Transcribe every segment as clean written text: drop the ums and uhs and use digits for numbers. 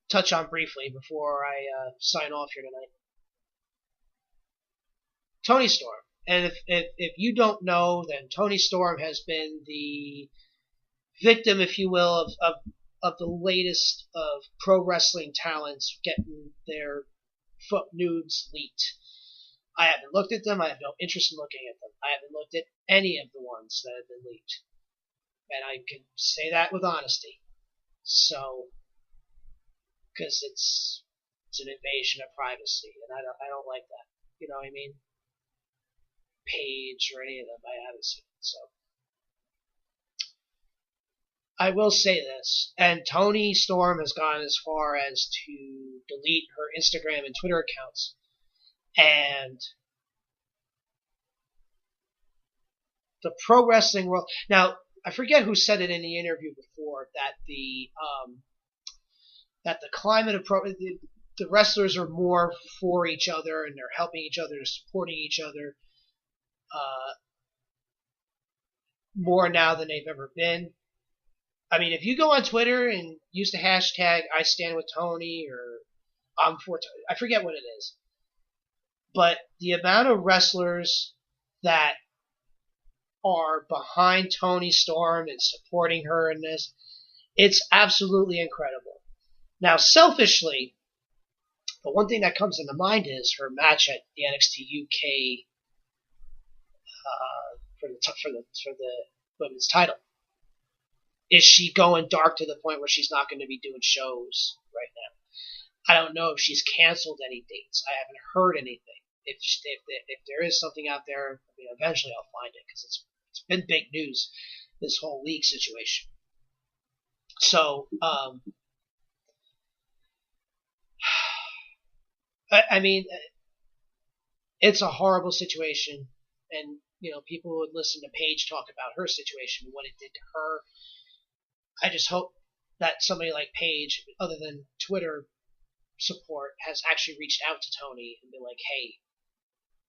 touch on briefly before I sign off here tonight. Toni Storm. And if you don't know, then Toni Storm has been the victim, if you will, of the latest of pro wrestling talents getting their foot nudes leaked. I haven't looked at them. I have no interest in looking at them. I haven't looked at any of the ones that have been leaked. And I can say that with honesty. So, because it's an invasion of privacy, and I don't like that. You know what I mean? Page or any of them, I haven't seen it. So, I will say this, and Toni Storm has gone as far as to delete her Instagram and Twitter accounts. And the pro wrestling world. Now, I forget who said it in the interview before that the climate of the wrestlers are more for each other and they're helping each other, supporting each other more now than they've ever been. I mean, if you go on Twitter and use the hashtag I stand with Toni or I'm for Toni, I forget what it is. But the amount of wrestlers that are behind Toni Storm and supporting her in this, it's absolutely incredible. Now, selfishly, the one thing that comes into mind is her match at the NXT UK for the women's title. Is she going dark to the point where she's not going to be doing shows right now? I don't know if she's canceled any dates. I haven't heard anything. If there is something out there, I mean, eventually I'll find it because it's been big news, this whole league situation. So, I mean, it's a horrible situation, and you know, people would listen to Paige talk about her situation and what it did to her. I just hope that somebody like Paige, other than Twitter support, has actually reached out to Toni and been like, hey,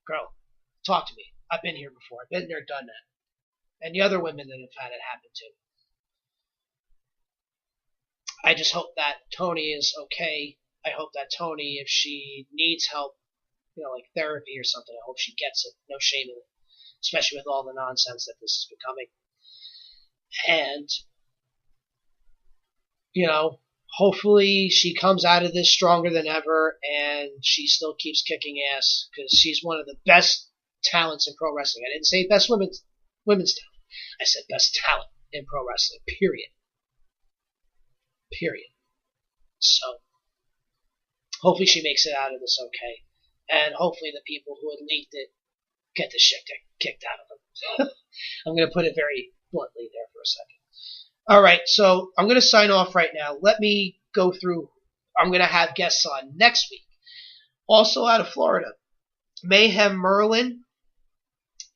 girl, talk to me. I've been here before. I've been there, done that. And the other women that have had it happen to. I just hope that Toni is okay. I hope that Toni, if she needs help, you know, like therapy or something, I hope she gets it. No shame in it. Especially with all the nonsense that this is becoming. And, you know, hopefully she comes out of this stronger than ever and she still keeps kicking ass because she's one of the best talents in pro wrestling. I didn't say best women's talent. I said best talent in pro wrestling, period. Period. So, hopefully she makes it out of this okay. And hopefully the people who had leaked it get the shit kicked out of them. I'm going to put it very bluntly there for a second. All right, so I'm going to sign off right now. Let me go through. I'm going to have guests on next week. Also out of Florida, Mayhem Merlin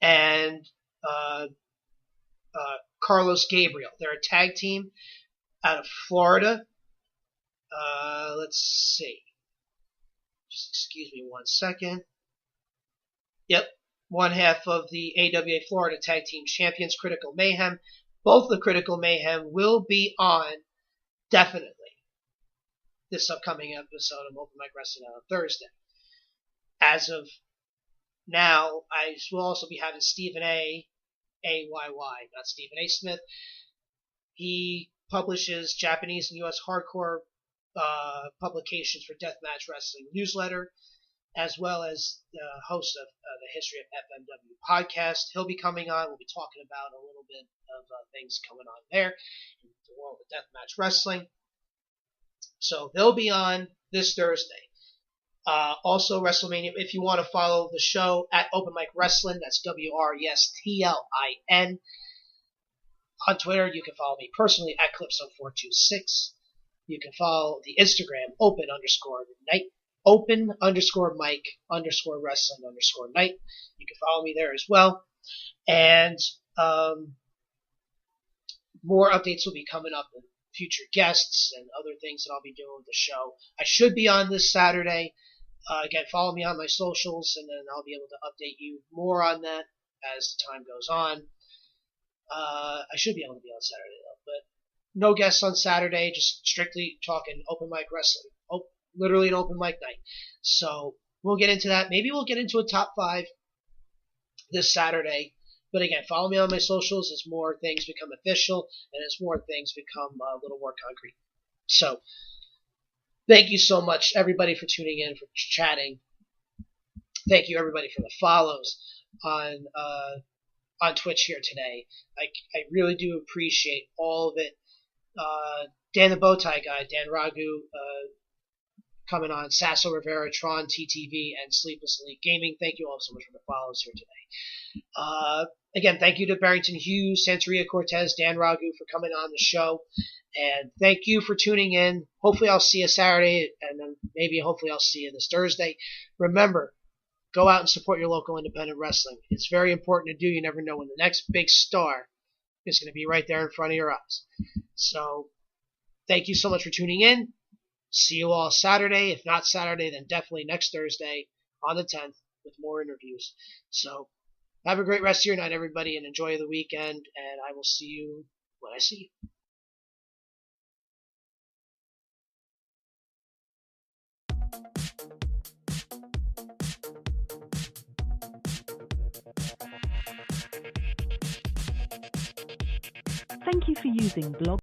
and Carlos Gabriel. They're a tag team out of Florida. Let's see. Just excuse me one second. Yep. One half of the AWA Florida Tag Team Champions, Critical Mayhem. Both the Critical Mayhem will be on, definitely, this upcoming episode of Open Mic Wrestling on Thursday. As of now, I will also be having Stephen A. A-Y-Y, not Stephen A. Smith. He publishes Japanese and U.S. hardcore publications for Deathmatch Wrestling newsletter, as well as the host of the History of FMW podcast. He'll be coming on. We'll be talking about a little bit of things going on there in the world of Deathmatch Wrestling. So they'll be on this Thursday. Also, WrestleMania, if you want to follow the show at Open Mic Wrestling, that's WRESTLIN. On Twitter, you can follow me personally at Clipso426. You can follow the Instagram, open_Mike_wrestling_night. You can follow me there as well. And more updates will be coming up with future guests and other things that I'll be doing with the show. I should be on this Saturday. Again, follow me on my socials, and then I'll be able to update you more on that as time goes on. I should be able to be on Saturday, though, but no guests on Saturday, just strictly talking open mic wrestling. Oh, literally an open mic night. So we'll get into that. Maybe we'll get into a top 5 this Saturday. But again, follow me on my socials as more things become official and as more things become a little more concrete. So thank you so much, everybody, for tuning in, for chatting. Thank you, everybody, for the follows on Twitch here today. I really do appreciate all of it. Dan the Bowtie Guy, Dan Ragu, coming on, Sasso Rivera, Tron, TTV, and Sleepless Elite Gaming. Thank you all so much for the follows here today. Again, thank you to Barrington, Hughes, Santeria, Cortez, Dan Ragu for coming on the show. And thank you for tuning in. Hopefully I'll see you Saturday, and then maybe hopefully I'll see you this Thursday. Remember, go out and support your local independent wrestling. It's very important to do. You never know when the next big star is going to be right there in front of your eyes. So thank you so much for tuning in. See you all Saturday. If not Saturday, then definitely next Thursday on the 10th with more interviews. So have a great rest of your night, everybody, and enjoy the weekend. And I will see you when I see you. Thank you for using blog